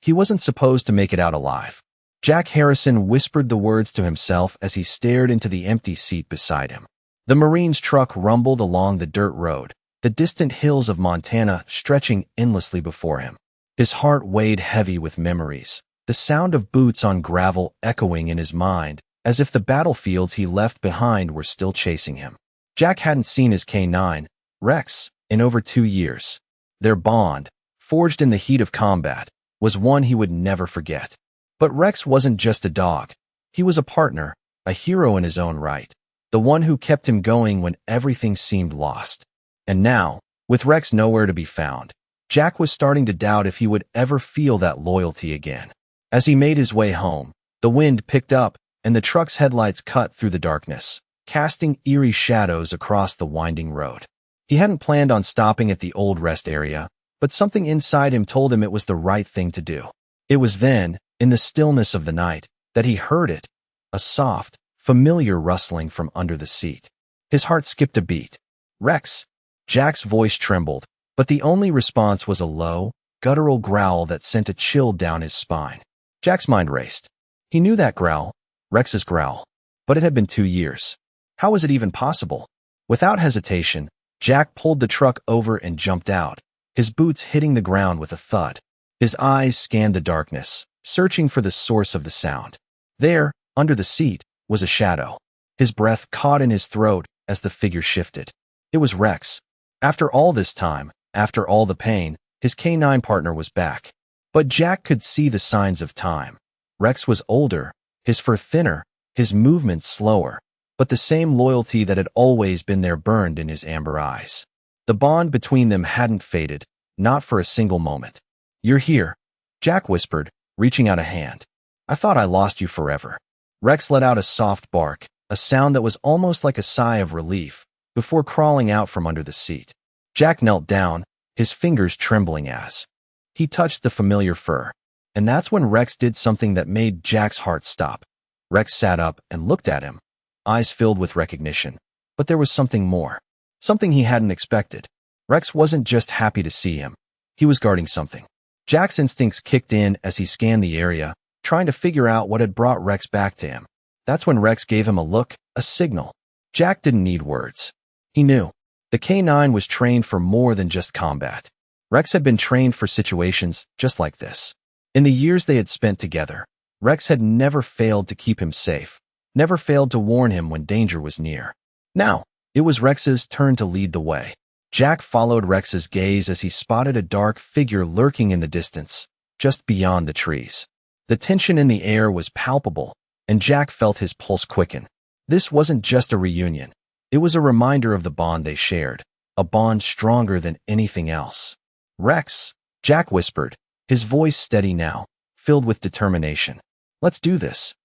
He wasn't supposed to make it out alive. Jack Harrison whispered the words to himself as he stared into the empty seat beside him. The Marine's truck rumbled along the dirt road, the distant hills of Montana stretching endlessly before him. His heart weighed heavy with memories, the sound of boots on gravel echoing in his mind, as if the battlefields he left behind were still chasing him. Jack hadn't seen his K9, Rex, in over 2 years. Their bond, forged in the heat of combat, was one he would never forget. But Rex wasn't just a dog. He was a partner, a hero in his own right, the one who kept him going when everything seemed lost. And now, with Rex nowhere to be found, Jack was starting to doubt if he would ever feel that loyalty again. As he made his way home, the wind picked up and the truck's headlights cut through the darkness, casting eerie shadows across the winding road. He hadn't planned on stopping at the old rest area, but something inside him told him it was the right thing to do. It was then, in the stillness of the night, that he heard it, a soft, familiar rustling from under the seat. His heart skipped a beat. Rex. Jack's voice trembled, but the only response was a low, guttural growl that sent a chill down his spine. Jack's mind raced. He knew that growl, Rex's growl, but it had been 2 years. How was it even possible? Without hesitation, Jack pulled the truck over and jumped out, his boots hitting the ground with a thud. His eyes scanned the darkness, searching for the source of the sound. There, under the seat, was a shadow. His breath caught in his throat as the figure shifted. It was Rex. After all this time, after all the pain, his K9 partner was back. But Jack could see the signs of time. Rex was older, his fur thinner, his movements slower, but the same loyalty that had always been there burned in his amber eyes. The bond between them hadn't faded, not for a single moment. "You're here," Jack whispered, reaching out a hand. "I thought I lost you forever." Rex let out a soft bark, a sound that was almost like a sigh of relief, before crawling out from under the seat. Jack knelt down, his fingers trembling as he touched the familiar fur. And that's when Rex did something that made Jack's heart stop. Rex sat up and looked at him, eyes filled with recognition. But there was something more, something he hadn't expected. Rex wasn't just happy to see him. He was guarding something. Jack's instincts kicked in as he scanned the area, trying to figure out what had brought Rex back to him. That's when Rex gave him a look, a signal. Jack didn't need words. He knew. The K9 was trained for more than just combat. Rex had been trained for situations just like this. In the years they had spent together, Rex had never failed to keep him safe, never failed to warn him when danger was near. Now, it was Rex's turn to lead the way. Jack followed Rex's gaze as he spotted a dark figure lurking in the distance, just beyond the trees. The tension in the air was palpable, and Jack felt his pulse quicken. This wasn't just a reunion. It was a reminder of the bond they shared, a bond stronger than anything else. "Rex," Jack whispered, his voice steady now, filled with determination. "Let's do this."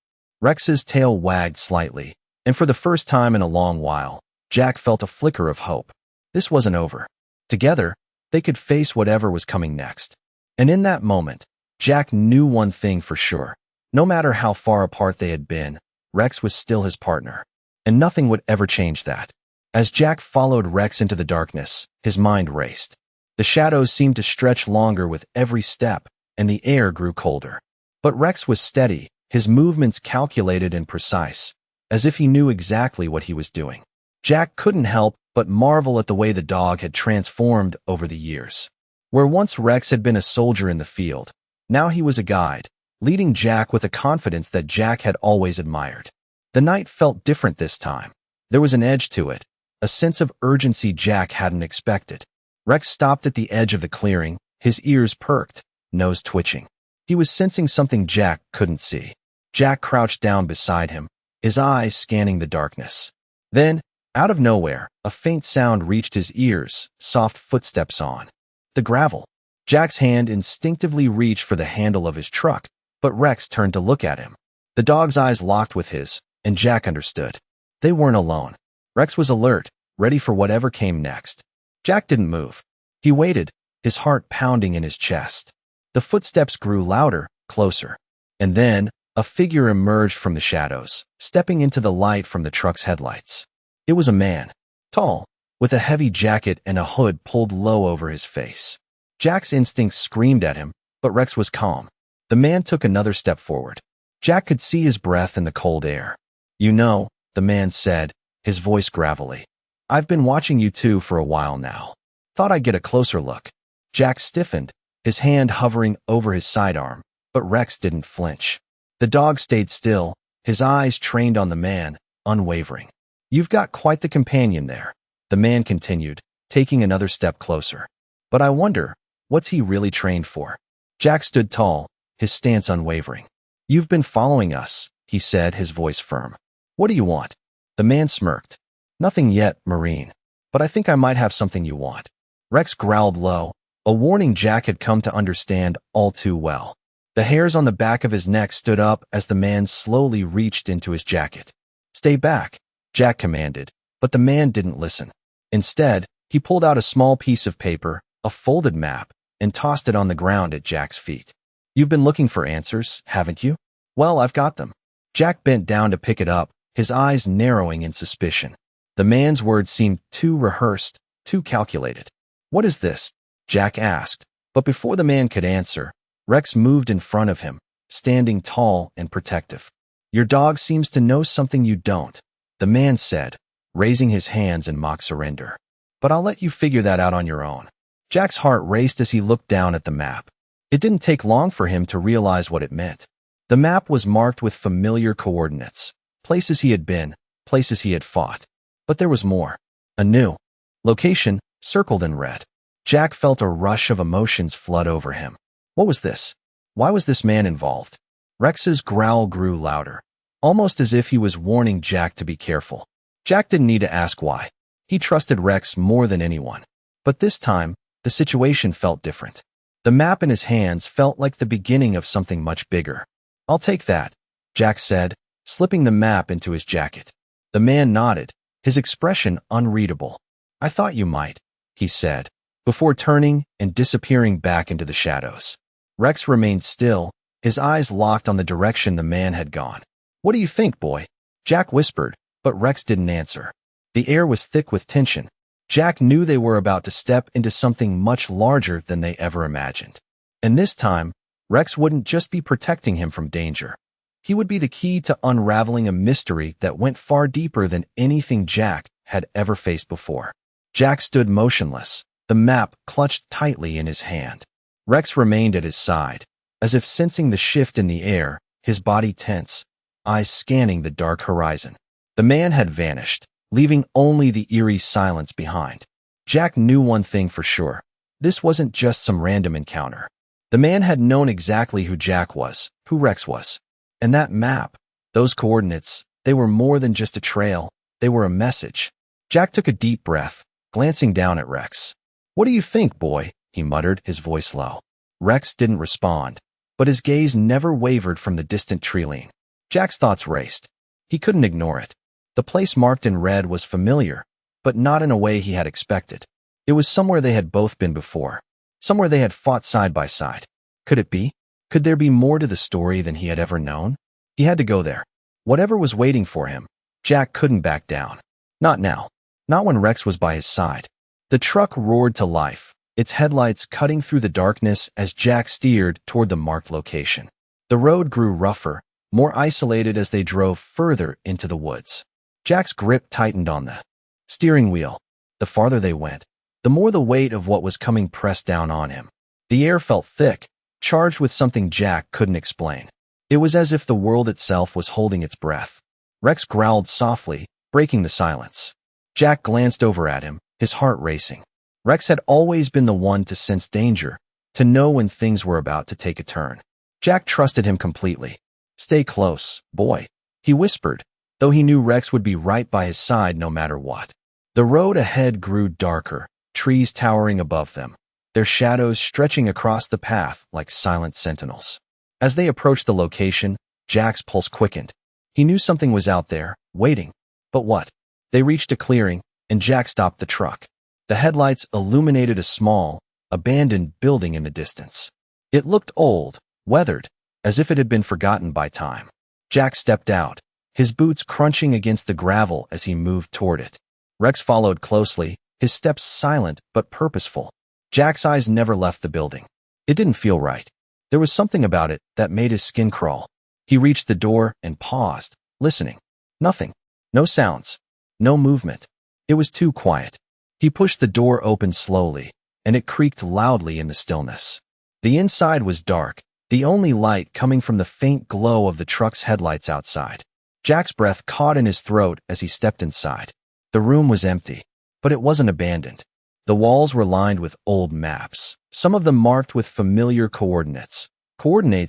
Rex's tail wagged slightly, and for the first time in a long while, Jack felt a flicker of hope. This wasn't over. Together, they could face whatever was coming next. And in that moment, Jack knew one thing for sure. No matter how far apart they had been, Rex was still his partner. And nothing would ever change that. As Jack followed Rex into the darkness, his mind raced. The shadows seemed to stretch longer with every step, and the air grew colder. But Rex was steady, his movements calculated and precise, as if he knew exactly what he was doing. Jack couldn't help but marvel at the way the dog had transformed over the years. Where once Rex had been a soldier in the field, now he was a guide, leading Jack with a confidence that Jack had always admired. The night felt different this time. There was an edge to it, a sense of urgency Jack hadn't expected. Rex stopped at the edge of the clearing, his ears perked, nose twitching. He was sensing something Jack couldn't see. Jack crouched down beside him, his eyes scanning the darkness. Then, out of nowhere, a faint sound reached his ears, soft footsteps on the gravel. Jack's hand instinctively reached for the handle of his truck, but Rex turned to look at him. The dog's eyes locked with his, and Jack understood. They weren't alone. Rex was alert, ready for whatever came next. Jack didn't move. He waited, his heart pounding in his chest. The footsteps grew louder, closer. And then, a figure emerged from the shadows, stepping into the light from the truck's headlights. It was a man, tall, with a heavy jacket and a hood pulled low over his face. Jack's instincts screamed at him, but Rex was calm. The man took another step forward. Jack could see his breath in the cold air. "You know," the man said, his voice gravelly. "I've been watching you two for a while now. Thought I'd get a closer look." Jack stiffened, his hand hovering over his sidearm, but Rex didn't flinch. The dog stayed still, his eyes trained on the man, unwavering. "You've got quite the companion there," the man continued, taking another step closer. "But I wonder, what's he really trained for?" Jack stood tall, his stance unwavering. "You've been following us," he said, his voice firm. "What do you want?" The man smirked. "Nothing yet, Marine. But I think I might have something you want." Rex growled low, a warning Jack had come to understand all too well. The hairs on the back of his neck stood up as the man slowly reached into his jacket. "Stay back," Jack commanded, but the man didn't listen. Instead, he pulled out a small piece of paper, a folded map, and tossed it on the ground at Jack's feet. "You've been looking for answers, haven't you? Well, I've got them." Jack bent down to pick it up, his eyes narrowing in suspicion. The man's words seemed too rehearsed, too calculated. "What is this?" Jack asked, but before the man could answer, Rex moved in front of him, standing tall and protective. "Your dog seems to know something you don't," the man said, raising his hands in mock surrender. "But I'll let you figure that out on your own." Jack's heart raced as he looked down at the map. It didn't take long for him to realize what it meant. The map was marked with familiar coordinates, places he had been, places he had fought. But there was more. A new location, circled in red. Jack felt a rush of emotions flood over him. What was this? Why was this man involved? Rex's growl grew louder, almost as if he was warning Jack to be careful. Jack didn't need to ask why. He trusted Rex more than anyone. But this time, the situation felt different. The map in his hands felt like the beginning of something much bigger. "I'll take that," Jack said, slipping the map into his jacket. The man nodded, his expression unreadable. "I thought you might," he said, before turning and disappearing back into the shadows. Rex remained still, his eyes locked on the direction the man had gone. "What do you think, boy?" Jack whispered, but Rex didn't answer. The air was thick with tension. Jack knew they were about to step into something much larger than they ever imagined. And this time, Rex wouldn't just be protecting him from danger. He would be the key to unraveling a mystery that went far deeper than anything Jack had ever faced before. Jack stood motionless, the map clutched tightly in his hand. Rex remained at his side, as if sensing the shift in the air, his body tense, eyes scanning the dark horizon. The man had vanished, leaving only the eerie silence behind. Jack knew one thing for sure. This wasn't just some random encounter. The man had known exactly who Jack was, who Rex was. And that map, those coordinates, they were more than just a trail, they were a message. Jack took a deep breath, glancing down at Rex. "What do you think, boy?" he muttered, his voice low. Rex didn't respond, but his gaze never wavered from the distant tree line. Jack's thoughts raced. He couldn't ignore it. The place marked in red was familiar, but not in a way he had expected. It was somewhere they had both been before, somewhere they had fought side by side. Could it be? Could there be more to the story than he had ever known? He had to go there. Whatever was waiting for him, Jack couldn't back down. Not now. Not when Rex was by his side. The truck roared to life, its headlights cutting through the darkness as Jack steered toward the marked location. The road grew rougher, more isolated as they drove further into the woods. Jack's grip tightened on the steering wheel. The farther they went, the more the weight of what was coming pressed down on him. The air felt thick, charged with something Jack couldn't explain. It was as if the world itself was holding its breath. Rex growled softly, breaking the silence. Jack glanced over at him, his heart racing. Rex had always been the one to sense danger, to know when things were about to take a turn. Jack trusted him completely. "Stay close, boy," he whispered, though he knew Rex would be right by his side no matter what. The road ahead grew darker, trees towering above them, their shadows stretching across the path like silent sentinels. As they approached the location, Jack's pulse quickened. He knew something was out there, waiting. But what? They reached a clearing, and Jack stopped the truck. The headlights illuminated a small, abandoned building in the distance. It looked old, weathered, as if it had been forgotten by time. Jack stepped out, his boots crunching against the gravel as he moved toward it. Rex followed closely, his steps silent but purposeful. Jack's eyes never left the building. It didn't feel right. There was something about it that made his skin crawl. He reached the door and paused, listening. Nothing. No sounds. No movement. It was too quiet. He pushed the door open slowly, and it creaked loudly in the stillness. The inside was dark, the only light coming from the faint glow of the truck's headlights outside. Jack's breath caught in his throat as he stepped inside. The room was empty, but it wasn't abandoned. The walls were lined with old maps, some of them marked with familiar coordinates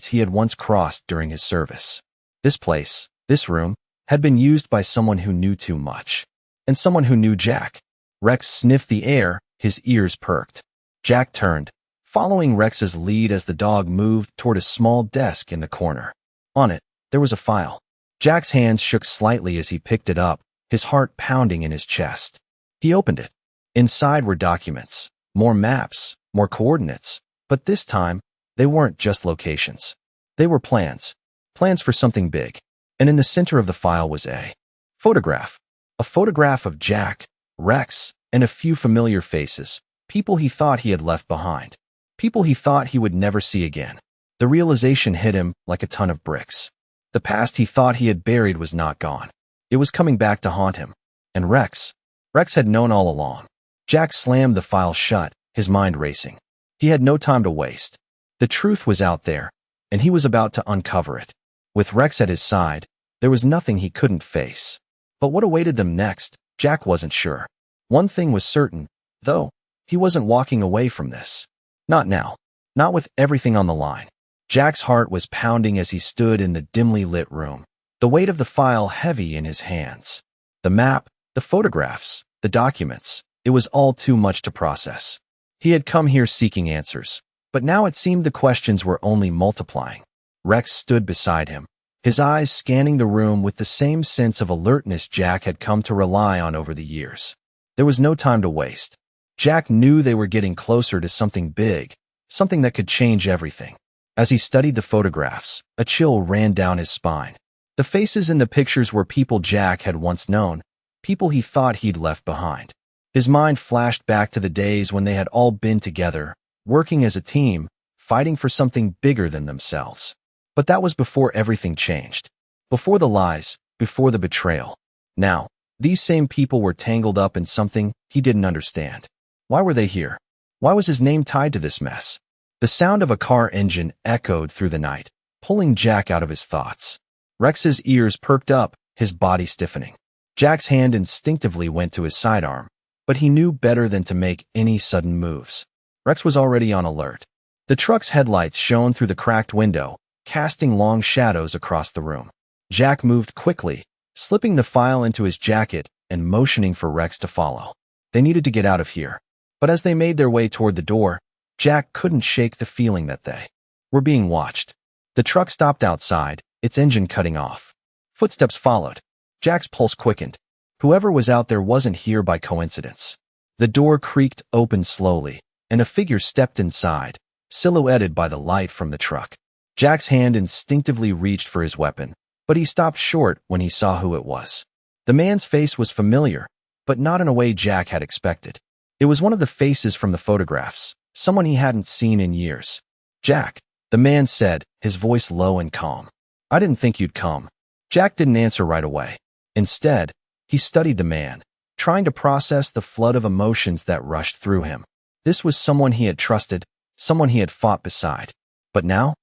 he had once crossed during his service. This place, this room, had been used by someone who knew too much, and someone who knew Jack. Rex sniffed the air, his ears perked. Jack turned, following Rex's lead as the dog moved toward a small desk in the corner. On it, there was a file. Jack's hands shook slightly as he picked it up, his heart pounding in his chest. He opened it. Inside were documents, more maps, more coordinates, but this time, they weren't just locations. They were plans for something big. And in the center of the file was a photograph of Jack, Rex, and a few familiar faces, people he thought he had left behind, people he thought he would never see again. The realization hit him like a ton of bricks. The past he thought he had buried was not gone. It was coming back to haunt him. And Rex had known all along. Jack slammed the file shut, his mind racing. He had no time to waste. The truth was out there, and he was about to uncover it. With Rex at his side, there was nothing he couldn't face. But what awaited them next, Jack wasn't sure. One thing was certain, though, he wasn't walking away from this. Not now. Not with everything on the line. Jack's heart was pounding as he stood in the dimly lit room, the weight of the file heavy in his hands. The map, the photographs, the documents, it was all too much to process. He had come here seeking answers, but now it seemed the questions were only multiplying. Rex stood beside him, his eyes scanning the room with the same sense of alertness Jack had come to rely on over the years. There was no time to waste. Jack knew they were getting closer to something big, something that could change everything. As he studied the photographs, a chill ran down his spine. The faces in the pictures were people Jack had once known, people he thought he'd left behind. His mind flashed back to the days when they had all been together, working as a team, fighting for something bigger than themselves. But that was before everything changed. Before the lies, before the betrayal. Now, these same people were tangled up in something he didn't understand. Why were they here? Why was his name tied to this mess? The sound of a car engine echoed through the night, pulling Jack out of his thoughts. Rex's ears perked up, his body stiffening. Jack's hand instinctively went to his sidearm, but he knew better than to make any sudden moves. Rex was already on alert. The truck's headlights shone through the cracked window, casting long shadows across the room. Jack moved quickly, slipping the file into his jacket and motioning for Rex to follow. They needed to get out of here. But as they made their way toward the door, Jack couldn't shake the feeling that they were being watched. The truck stopped outside, its engine cutting off. Footsteps followed. Jack's pulse quickened. Whoever was out there wasn't here by coincidence. The door creaked open slowly, and a figure stepped inside, silhouetted by the light from the truck. Jack's hand instinctively reached for his weapon, but he stopped short when he saw who it was. The man's face was familiar, but not in a way Jack had expected. It was one of the faces from the photographs, someone he hadn't seen in years. "Jack," the man said, his voice low and calm. "I didn't think you'd come." Jack didn't answer right away. Instead, he studied the man, trying to process the flood of emotions that rushed through him. This was someone he had trusted, someone he had fought beside. But now,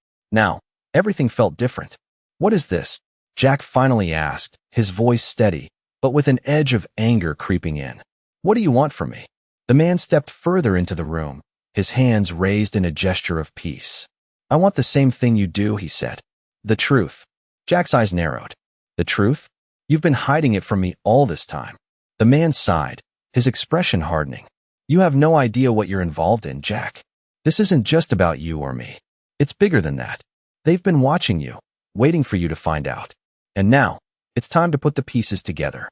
everything felt different. "What is this?" Jack finally asked, his voice steady, but with an edge of anger creeping in. "What do you want from me?" The man stepped further into the room, his hands raised in a gesture of peace. "I want the same thing you do," he said. "The truth." Jack's eyes narrowed. "The truth? You've been hiding it from me all this time." The man sighed, his expression hardening. "You have no idea what you're involved in, Jack. This isn't just about you or me. It's bigger than that. They've been watching you, waiting for you to find out. And now, it's time to put the pieces together."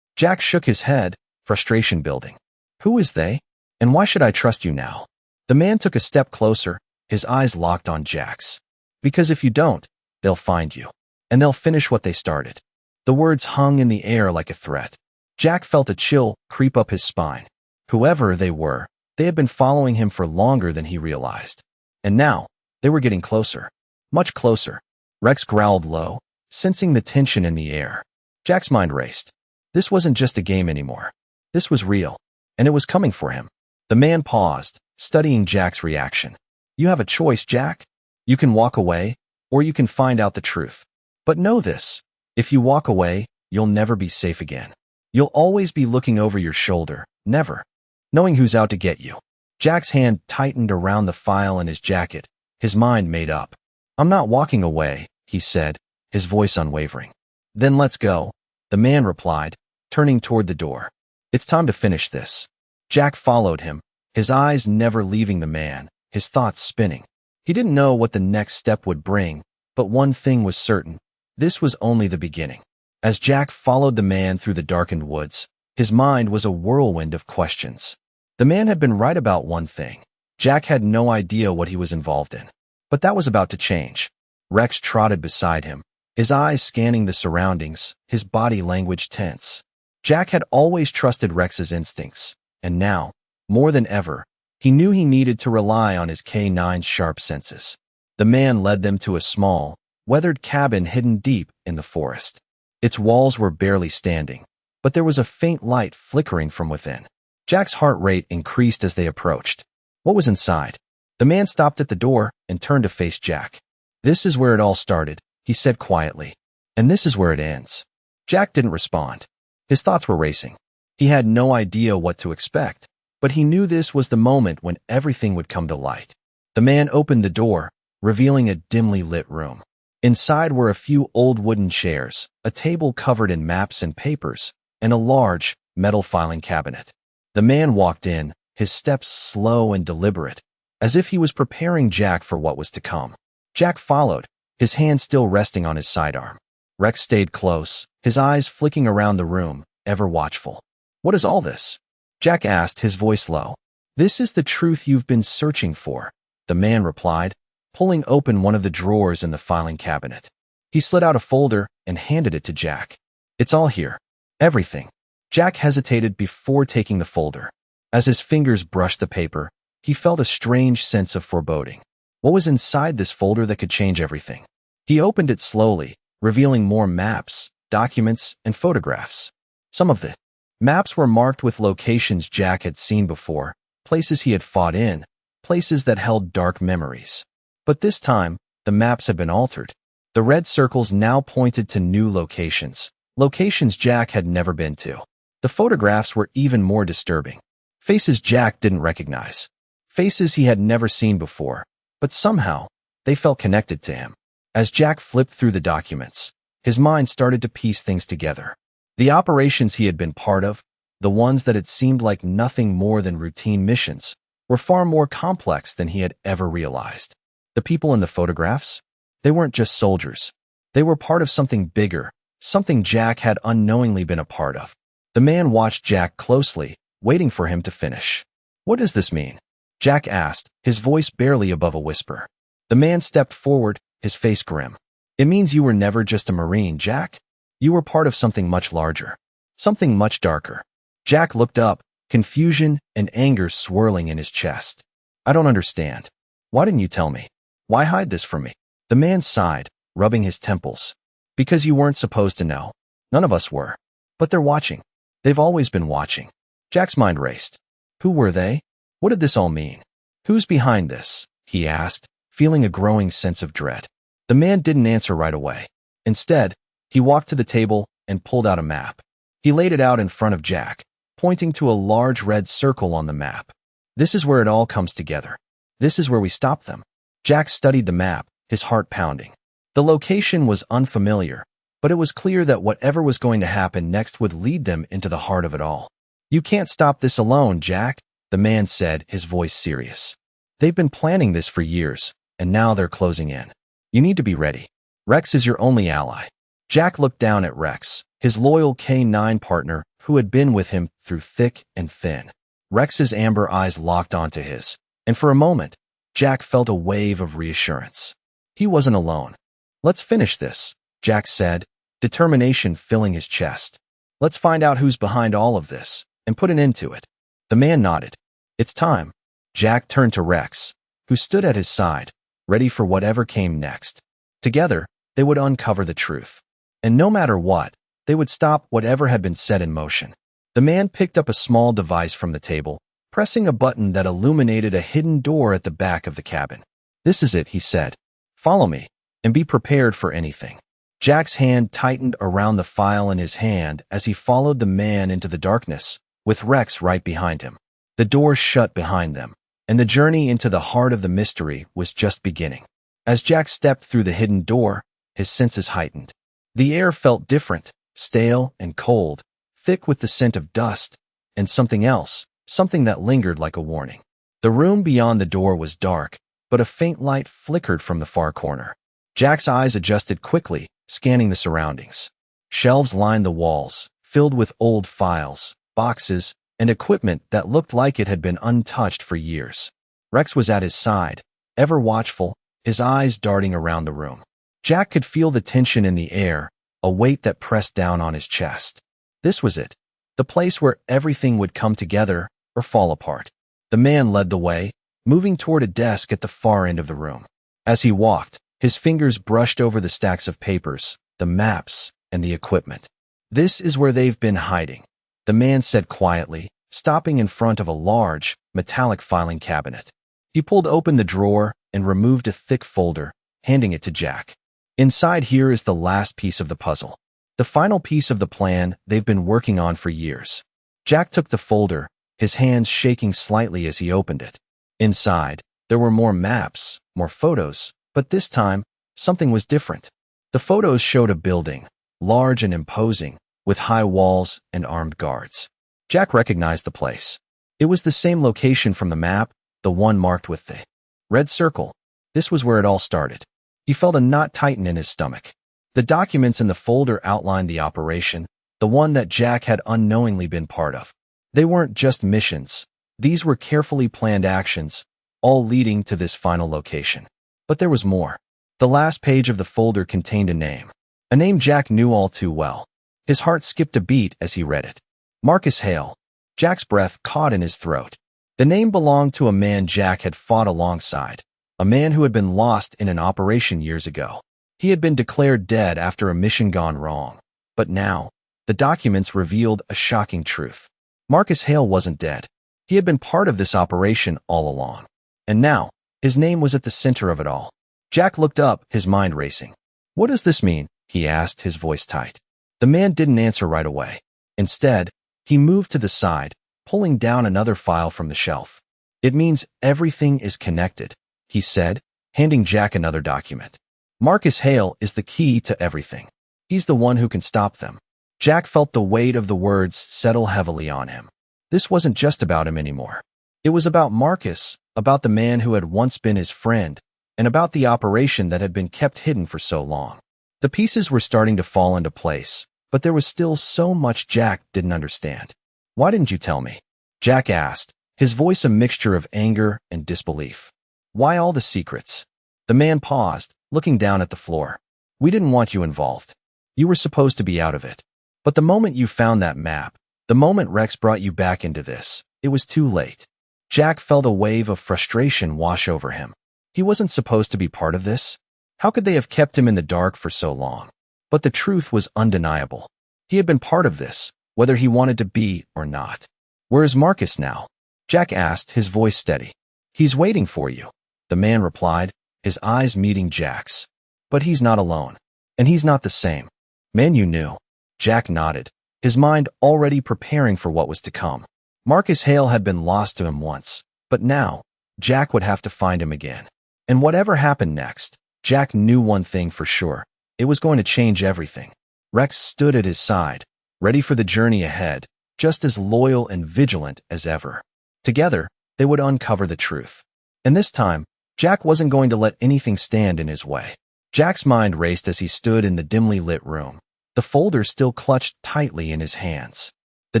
Jack shook his head, frustration building. "Who is they? And why should I trust you now?" The man took a step closer, his eyes locked on Jack's. "Because if you don't, they'll find you. And they'll finish what they started." The words hung in the air like a threat. Jack felt a chill creep up his spine. Whoever they were, they had been following him for longer than he realized. And now, They were getting closer. Much closer. Rex growled low, sensing the tension in the air. Jack's mind raced. This wasn't just a game anymore. This was real, and it was coming for him. The man paused, studying Jack's reaction. You have a choice, Jack. You can walk away, or you can find out the truth. But know this. If you walk away, you'll never be safe again. You'll always be looking over your shoulder, never knowing who's out to get you. Jack's hand tightened around the file in his jacket, his mind made up. I'm not walking away, he said, his voice unwavering. Then let's go, the man replied, turning toward the door. It's time to finish this. Jack followed him, his eyes never leaving the man, his thoughts spinning. He didn't know what the next step would bring, but one thing was certain. This was only the beginning. As Jack followed the man through the darkened woods, his mind was a whirlwind of questions. The man had been right about one thing. Jack had no idea what he was involved in. But that was about to change. Rex trotted beside him, his eyes scanning the surroundings, his body language tense. Jack had always trusted Rex's instincts, and now, more than ever, he knew he needed to rely on his K9's sharp senses. The man led them to a small, weathered cabin hidden deep in the forest. Its walls were barely standing, but there was a faint light flickering from within. Jack's heart rate increased as they approached. What was inside? The man stopped at the door and turned to face Jack. This is where it all started, he said quietly. And this is where it ends. Jack didn't respond. His thoughts were racing. He had no idea what to expect, but he knew this was the moment when everything would come to light. The man opened the door, revealing a dimly lit room. Inside were a few old wooden chairs, a table covered in maps and papers, and a large, metal filing cabinet. The man walked in, his steps slow and deliberate, as if he was preparing Jack for what was to come. Jack followed, his hand still resting on his sidearm. Rex stayed close, his eyes flicking around the room, ever watchful. What is all this? Jack asked, his voice low. This is the truth you've been searching for, the man replied, pulling open one of the drawers in the filing cabinet. He slid out a folder and handed it to Jack. It's all here. Everything. Jack hesitated before taking the folder. As his fingers brushed the paper, he felt a strange sense of foreboding. What was inside this folder that could change everything? He opened it slowly, revealing more maps, documents, and photographs. Some of the maps were marked with locations Jack had seen before, places he had fought in, places that held dark memories. But this time, the maps had been altered. The red circles now pointed to new locations, locations Jack had never been to. The photographs were even more disturbing. Faces Jack didn't recognize. Faces he had never seen before, but somehow, they felt connected to him. As Jack flipped through the documents, his mind started to piece things together. The operations he had been part of, the ones that had seemed like nothing more than routine missions, were far more complex than he had ever realized. The people in the photographs? They weren't just soldiers. They were part of something bigger, something Jack had unknowingly been a part of. The man watched Jack closely, waiting for him to finish. What does this mean? Jack asked, his voice barely above a whisper. The man stepped forward, his face grim. It means you were never just a Marine, Jack. You were part of something much larger. Something much darker. Jack looked up, confusion and anger swirling in his chest. I don't understand. Why didn't you tell me? Why hide this from me? The man sighed, rubbing his temples. Because you weren't supposed to know. None of us were. But they're watching. They've always been watching. Jack's mind raced. Who were they? What did this all mean? Who's behind this? He asked, feeling a growing sense of dread. The man didn't answer right away. Instead, he walked to the table and pulled out a map. He laid it out in front of Jack, pointing to a large red circle on the map. This is where it all comes together. This is where we stop them. Jack studied the map, his heart pounding. The location was unfamiliar, but it was clear that whatever was going to happen next would lead them into the heart of it all. You can't stop this alone, Jack, the man said, his voice serious. They've been planning this for years, and now they're closing in. You need to be ready. Rex is your only ally. Jack looked down at Rex, his loyal K9 partner who had been with him through thick and thin. Rex's amber eyes locked onto his, and for a moment, Jack felt a wave of reassurance. He wasn't alone. Let's finish this, Jack said, determination filling his chest. Let's find out who's behind all of this, and put an end to it. The man nodded. It's time. Jack turned to Rex, who stood at his side, ready for whatever came next. Together, they would uncover the truth. And no matter what, they would stop whatever had been set in motion. The man picked up a small device from the table, pressing a button that illuminated a hidden door at the back of the cabin. "This is it," he said. "Follow me, and be prepared for anything." Jack's hand tightened around the file in his hand as he followed the man into the darkness, with Rex right behind him. The door shut behind them, and the journey into the heart of the mystery was just beginning. As Jack stepped through the hidden door, his senses heightened. The air felt different, stale and cold, thick with the scent of dust, and something else, something that lingered like a warning. The room beyond the door was dark, but a faint light flickered from the far corner. Jack's eyes adjusted quickly, scanning the surroundings. Shelves lined the walls, filled with old files, boxes, and equipment that looked like it had been untouched for years. Rex was at his side, ever watchful, his eyes darting around the room. Jack could feel the tension in the air, a weight that pressed down on his chest. This was it, the place where everything would come together or fall apart. The man led the way, moving toward a desk at the far end of the room. As he walked, his fingers brushed over the stacks of papers, the maps, and the equipment. "This is where they've been hiding," the man said quietly, stopping in front of a large, metallic filing cabinet. He pulled open the drawer and removed a thick folder, handing it to Jack. "Inside here is the last piece of the puzzle. The final piece of the plan they've been working on for years." Jack took the folder, his hands shaking slightly as he opened it. Inside, there were more maps, more photos, but this time, something was different. The photos showed a building, large and imposing, with high walls and armed guards. Jack recognized the place. It was the same location from the map, the one marked with the red circle. This was where it all started. He felt a knot tighten in his stomach. The documents in the folder outlined the operation, the one that Jack had unknowingly been part of. They weren't just missions. These were carefully planned actions, all leading to this final location. But there was more. The last page of the folder contained a name Jack knew all too well. His heart skipped a beat as he read it. Marcus Hale. Jack's breath caught in his throat. The name belonged to a man Jack had fought alongside, a man who had been lost in an operation years ago. He had been declared dead after a mission gone wrong. But now, the documents revealed a shocking truth. Marcus Hale wasn't dead. He had been part of this operation all along. And now, his name was at the center of it all. Jack looked up, his mind racing. "What does this mean?" he asked, his voice tight. The man didn't answer right away. Instead, he moved to the side, pulling down another file from the shelf. "It means everything is connected," he said, handing Jack another document. "Marcus Hale is the key to everything. He's the one who can stop them." Jack felt the weight of the words settle heavily on him. This wasn't just about him anymore. It was about Marcus, about the man who had once been his friend, and about the operation that had been kept hidden for so long. The pieces were starting to fall into place, but there was still so much Jack didn't understand. "Why didn't you tell me?" Jack asked, his voice a mixture of anger and disbelief. "Why all the secrets?" The man paused, looking down at the floor. "We didn't want you involved. You were supposed to be out of it. But the moment you found that map, the moment Rex brought you back into this, it was too late." Jack felt a wave of frustration wash over him. He wasn't supposed to be part of this. How could they have kept him in the dark for so long? But the truth was undeniable. He had been part of this, whether he wanted to be or not. "Where is Marcus now?" Jack asked, his voice steady. "He's waiting for you," the man replied, his eyes meeting Jack's. "But he's not alone. And he's not the same man you knew." Jack nodded, his mind already preparing for what was to come. Marcus Hale had been lost to him once, but now, Jack would have to find him again. And whatever happened next, Jack knew one thing for sure. It was going to change everything. Rex stood at his side, ready for the journey ahead, just as loyal and vigilant as ever. Together, they would uncover the truth. And this time, Jack wasn't going to let anything stand in his way. Jack's mind raced as he stood in the dimly lit room, the folder still clutched tightly in his hands. The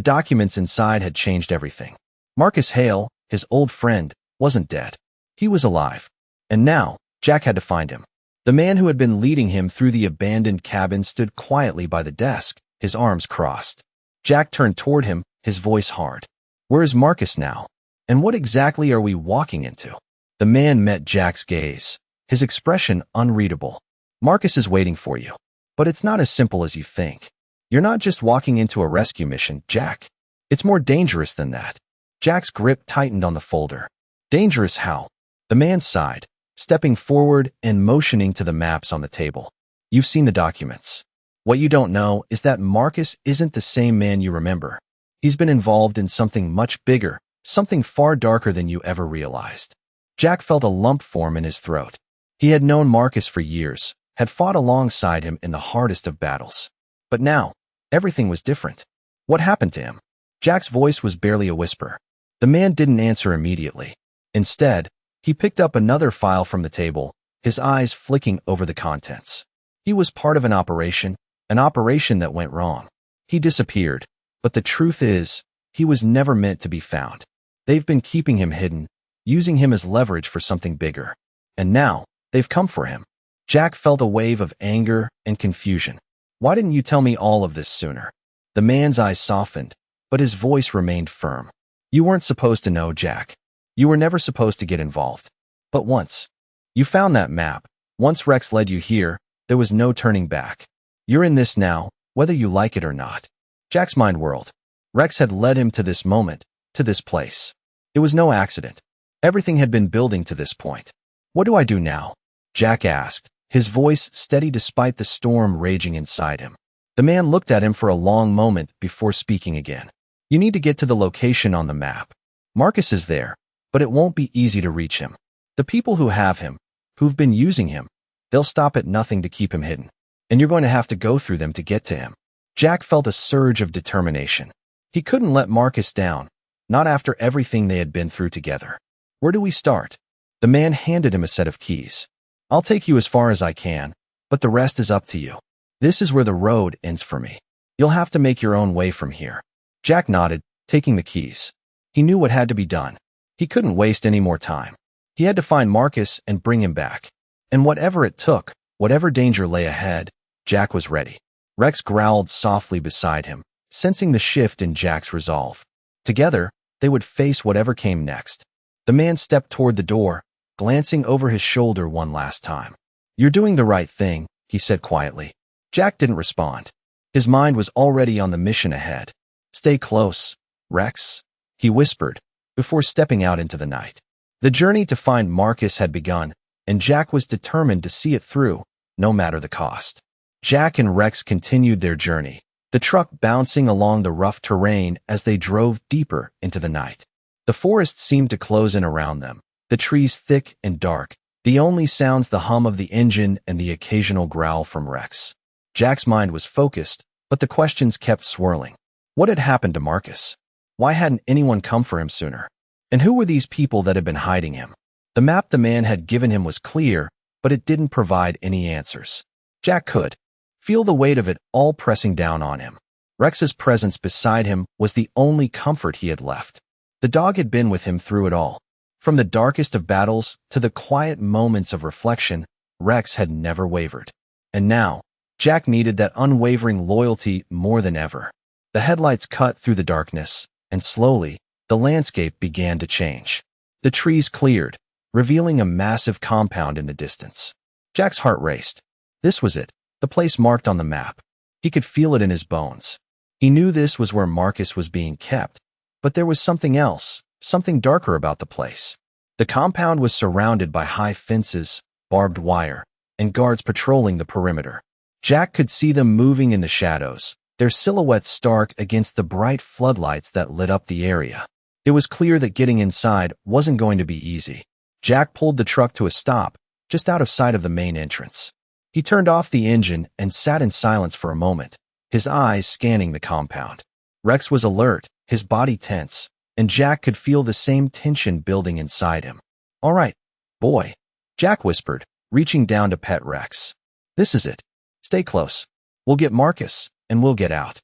documents inside had changed everything. Marcus Hale, his old friend, wasn't dead. He was alive. And now, Jack had to find him. The man who had been leading him through the abandoned cabin stood quietly by the desk, his arms crossed. Jack turned toward him, his voice hard. "Where is Marcus now? And what exactly are we walking into?" The man met Jack's gaze, his expression unreadable. Marcus is waiting for you. But it's not as simple as you think. You're not just walking into a rescue mission, Jack. It's more dangerous than that. Jack's grip tightened on the folder. Dangerous how? The man sighed, stepping forward and motioning to the maps on the table. You've seen the documents. What you don't know is that Marcus isn't the same man you remember. He's been involved in something much bigger, something far darker than you ever realized. Jack felt a lump form in his throat. He had known Marcus for years, had fought alongside him in the hardest of battles. But now, everything was different. What happened to him? Jack's voice was barely a whisper. The man didn't answer immediately. Instead, he picked up another file from the table, his eyes flicking over the contents. He was part of an operation that went wrong. He disappeared, but the truth is, he was never meant to be found. They've been keeping him hidden, using him as leverage for something bigger. And now, they've come for him. Jack felt a wave of anger and confusion. Why didn't you tell me all of this sooner? The man's eyes softened, but his voice remained firm. You weren't supposed to know, Jack. You were never supposed to get involved. But once you found that map, once Rex led you here, there was no turning back. You're in this now, whether you like it or not. Jack's mind whirled. Rex had led him to this moment, to this place. It was no accident. Everything had been building to this point. What do I do now? Jack asked, his voice steady despite the storm raging inside him. The man looked at him for a long moment before speaking again. You need to get to the location on the map. Marcus is there, but it won't be easy to reach him. The people who have him, who've been using him, they'll stop at nothing to keep him hidden. And you're going to have to go through them to get to him. Jack felt a surge of determination. He couldn't let Marcus down, not after everything they had been through together. Where do we start? The man handed him a set of keys. I'll take you as far as I can, but the rest is up to you. This is where the road ends for me. You'll have to make your own way from here. Jack nodded, taking the keys. He knew what had to be done. He couldn't waste any more time. He had to find Marcus and bring him back. And whatever it took, whatever danger lay ahead, Jack was ready. Rex growled softly beside him, sensing the shift in Jack's resolve. Together, they would face whatever came next. The man stepped toward the door, glancing over his shoulder one last time. You're doing the right thing, he said quietly. Jack didn't respond. His mind was already on the mission ahead. Stay close, Rex, he whispered, before stepping out into the night. The journey to find Marcus had begun, and Jack was determined to see it through, no matter the cost. Jack and Rex continued their journey, the truck bouncing along the rough terrain as they drove deeper into the night. The forest seemed to close in around them, the trees thick and dark, the only sounds the hum of the engine and the occasional growl from Rex. Jack's mind was focused, but the questions kept swirling. What had happened to Marcus? Why hadn't anyone come for him sooner? And who were these people that had been hiding him? The map the man had given him was clear, but it didn't provide any answers. Jack could feel the weight of it all pressing down on him. Rex's presence beside him was the only comfort he had left. The dog had been with him through it all. From the darkest of battles to the quiet moments of reflection, Rex had never wavered. And now, Jack needed that unwavering loyalty more than ever. The headlights cut through the darkness, and slowly, the landscape began to change. The trees cleared, revealing a massive compound in the distance. Jack's heart raced. This was it, the place marked on the map. He could feel it in his bones. He knew this was where Marcus was being kept, but there was something else, something darker about the place. The compound was surrounded by high fences, barbed wire, and guards patrolling the perimeter. Jack could see them moving in the shadows, their silhouettes stark against the bright floodlights that lit up the area. It was clear that getting inside wasn't going to be easy. Jack pulled the truck to a stop, just out of sight of the main entrance. He turned off the engine and sat in silence for a moment, his eyes scanning the compound. Rex was alert, his body tense, and Jack could feel the same tension building inside him. All right, boy, Jack whispered, reaching down to pet Rex. This is it. Stay close. We'll get Marcus, and we'll get out.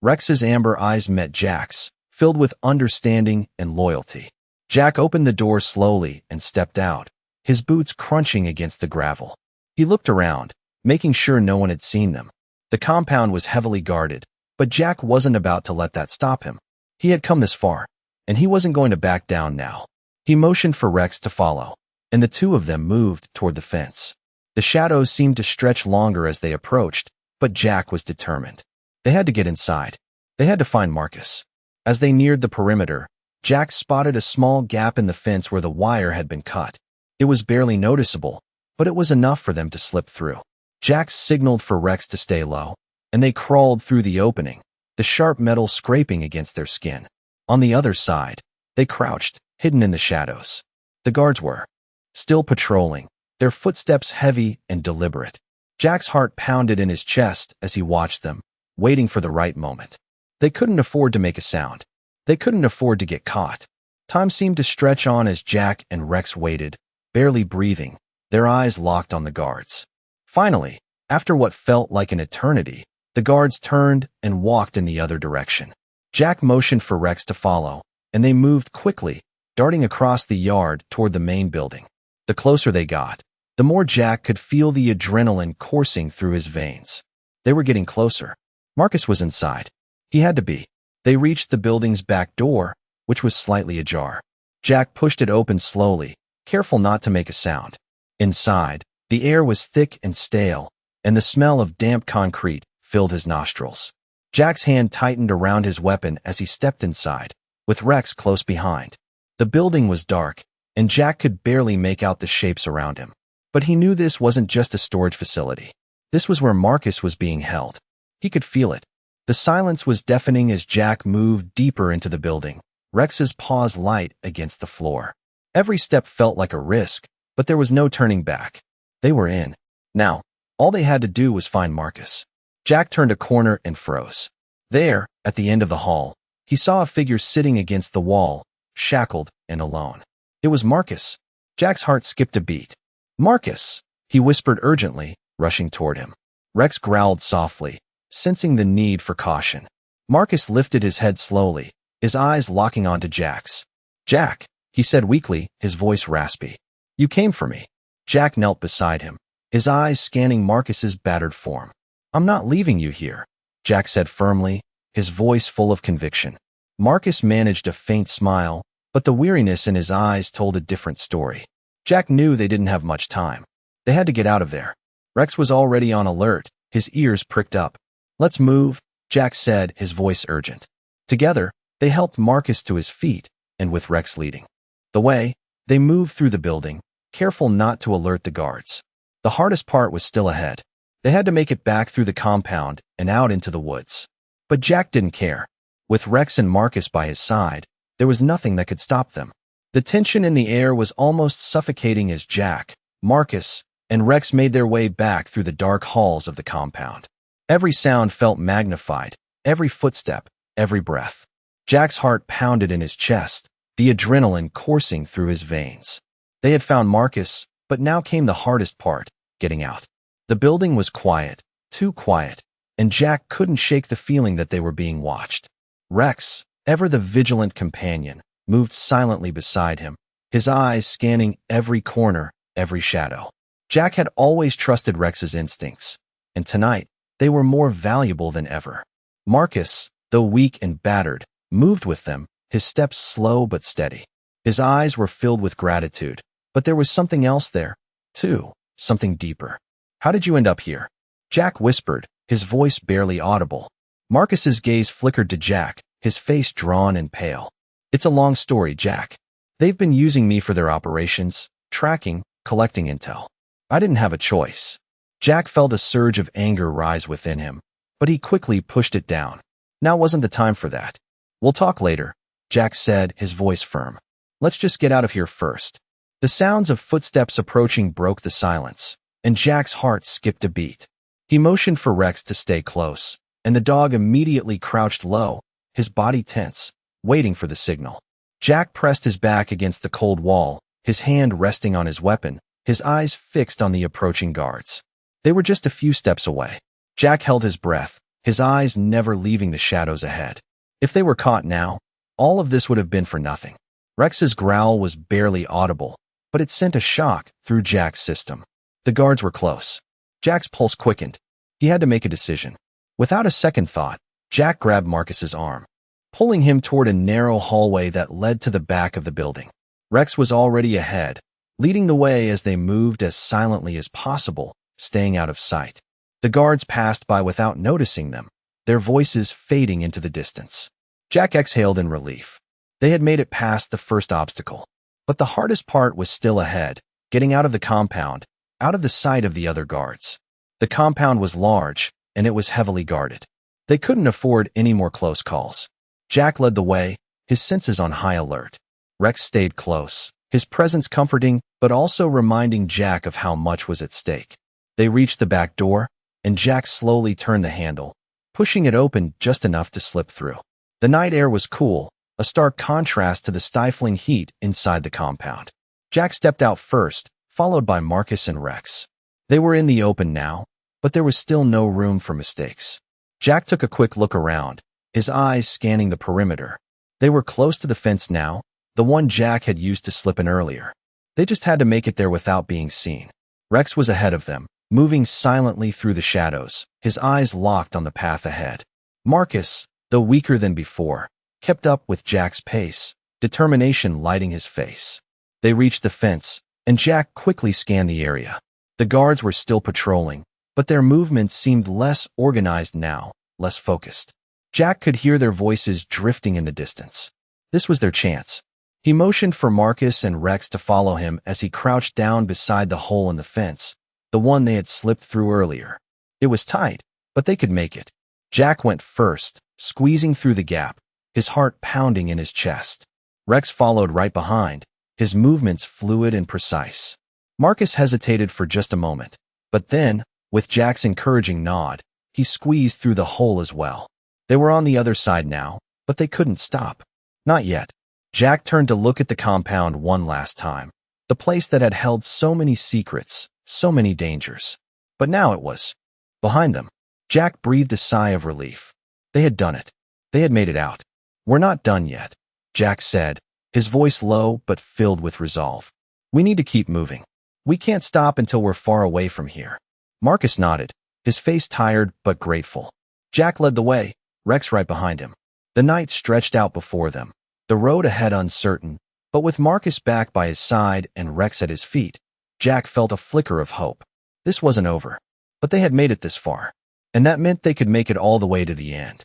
Rex's amber eyes met Jack's, filled with understanding and loyalty. Jack opened the door slowly and stepped out, his boots crunching against the gravel. He looked around, making sure no one had seen them. The compound was heavily guarded, but Jack wasn't about to let that stop him. He had come this far, and he wasn't going to back down now. He motioned for Rex to follow. and the two of them moved toward the fence. The shadows seemed to stretch longer as they approached, but Jack was determined. They had to get inside. They had to find Marcus. As they neared the perimeter, Jack spotted a small gap in the fence where the wire had been cut. It was barely noticeable, but it was enough for them to slip through. Jack signaled for Rex to stay low, and they crawled through the opening, the sharp metal scraping against their skin. On the other side, they crouched, hidden in the shadows. The guards were still patrolling, their footsteps heavy and deliberate. Jack's heart pounded in his chest as he watched them, waiting for the right moment. They couldn't afford to make a sound. They couldn't afford to get caught. Time seemed to stretch on as Jack and Rex waited, barely breathing, their eyes locked on the guards. Finally, after what felt like an eternity, the guards turned and walked in the other direction. Jack motioned for Rex to follow, and they moved quickly, darting across the yard toward the main building. The closer they got, the more Jack could feel the adrenaline coursing through his veins. They were getting closer. Marcus was inside. He had to be. They reached the building's back door, which was slightly ajar. Jack pushed it open slowly, careful not to make a sound. Inside, the air was thick and stale, and the smell of damp concrete filled his nostrils. Jack's hand tightened around his weapon as he stepped inside, with Rex close behind. The building was dark, and Jack could barely make out the shapes around him. But he knew this wasn't just a storage facility. This was where Marcus was being held. He could feel it. The silence was deafening as Jack moved deeper into the building, Rex's paws light against the floor. Every step felt like a risk, but there was no turning back. They were in. Now, all they had to do was find Marcus. Jack turned a corner and froze. There, at the end of the hall, he saw a figure sitting against the wall, shackled and alone. It was Marcus. Jack's heart skipped a beat. "Marcus!" he whispered urgently, rushing toward him. Rex growled softly, sensing the need for caution. Marcus lifted his head slowly, his eyes locking onto Jack's. "Jack," he said weakly, his voice raspy. "You came for me." Jack knelt beside him, his eyes scanning Marcus's battered form. "I'm not leaving you here," Jack said firmly, his voice full of conviction. Marcus managed a faint smile, but the weariness in his eyes told a different story. Jack knew they didn't have much time. They had to get out of there. Rex was already on alert, his ears pricked up. "Let's move," Jack said, his voice urgent. Together, they helped Marcus to his feet, and with Rex leading the way, they moved through the building, careful not to alert the guards. The hardest part was still ahead. They had to make it back through the compound and out into the woods. But Jack didn't care. With Rex and Marcus by his side, there was nothing that could stop them. The tension in the air was almost suffocating as Jack, Marcus, and Rex made their way back through the dark halls of the compound. Every sound felt magnified, every footstep, every breath. Jack's heart pounded in his chest, the adrenaline coursing through his veins. They had found Marcus, but now came the hardest part, getting out. The building was quiet, too quiet, and Jack couldn't shake the feeling that they were being watched. Rex, ever the vigilant companion, moved silently beside him, his eyes scanning every corner, every shadow. Jack had always trusted Rex's instincts, and tonight, they were more valuable than ever. Marcus, though weak and battered, moved with them, his steps slow but steady. His eyes were filled with gratitude, but there was something else there, too, something deeper. "How did you end up here?" Jack whispered, his voice barely audible. Marcus's gaze flickered to Jack, his face drawn and pale. "It's a long story, Jack. They've been using me for their operations, tracking, collecting intel. I didn't have a choice." Jack felt a surge of anger rise within him, but he quickly pushed it down. Now wasn't the time for that. "We'll talk later," Jack said, his voice firm. "Let's just get out of here first." The sounds of footsteps approaching broke the silence, and Jack's heart skipped a beat. He motioned for Rex to stay close, and the dog immediately crouched low, his body tense, waiting for the signal. Jack pressed his back against the cold wall, his hand resting on his weapon, his eyes fixed on the approaching guards. They were just a few steps away. Jack held his breath, his eyes never leaving the shadows ahead. If they were caught now, all of this would have been for nothing. Rex's growl was barely audible, but it sent a shock through Jack's system. The guards were close. Jack's pulse quickened. He had to make a decision. Without a second thought, Jack grabbed Marcus's arm, pulling him toward a narrow hallway that led to the back of the building. Rex was already ahead, leading the way as they moved as silently as possible, staying out of sight. The guards passed by without noticing them, their voices fading into the distance. Jack exhaled in relief. They had made it past the first obstacle. But the hardest part was still ahead, getting out of the compound, out of the sight of the other guards. The compound was large, and it was heavily guarded. They couldn't afford any more close calls. Jack led the way, his senses on high alert. Rex stayed close, his presence comforting but also reminding Jack of how much was at stake. They reached the back door, and Jack slowly turned the handle, pushing it open just enough to slip through. The night air was cool, a stark contrast to the stifling heat inside the compound. Jack stepped out first, followed by Marcus and Rex. They were in the open now, but there was still no room for mistakes. Jack took a quick look around, his eyes scanning the perimeter. They were close to the fence now, the one Jack had used to slip in earlier. They just had to make it there without being seen. Rex was ahead of them, moving silently through the shadows, his eyes locked on the path ahead. Marcus, though weaker than before, kept up with Jack's pace, determination lighting his face. They reached the fence, and Jack quickly scanned the area. The guards were still patrolling, but their movements seemed less organized now, less focused. Jack could hear their voices drifting in the distance. This was their chance. He motioned for Marcus and Rex to follow him as he crouched down beside the hole in the fence, the one they had slipped through earlier. It was tight, but they could make it. Jack went first, squeezing through the gap, his heart pounding in his chest. Rex followed right behind, his movements fluid and precise. Marcus hesitated for just a moment, but then, with Jack's encouraging nod, he squeezed through the hole as well. They were on the other side now, but they couldn't stop. Not yet. Jack turned to look at the compound one last time, the place that had held so many secrets, so many dangers. But now it was behind them. Jack breathed a sigh of relief. They had done it. They had made it out. "We're not done yet," Jack said, his voice low but filled with resolve. "We need to keep moving. We can't stop until we're far away from here." Marcus nodded, his face tired but grateful. Jack led the way, Rex right behind him. The night stretched out before them, the road ahead uncertain, but with Marcus back by his side and Rex at his feet, Jack felt a flicker of hope. This wasn't over, but they had made it this far, and that meant they could make it all the way to the end.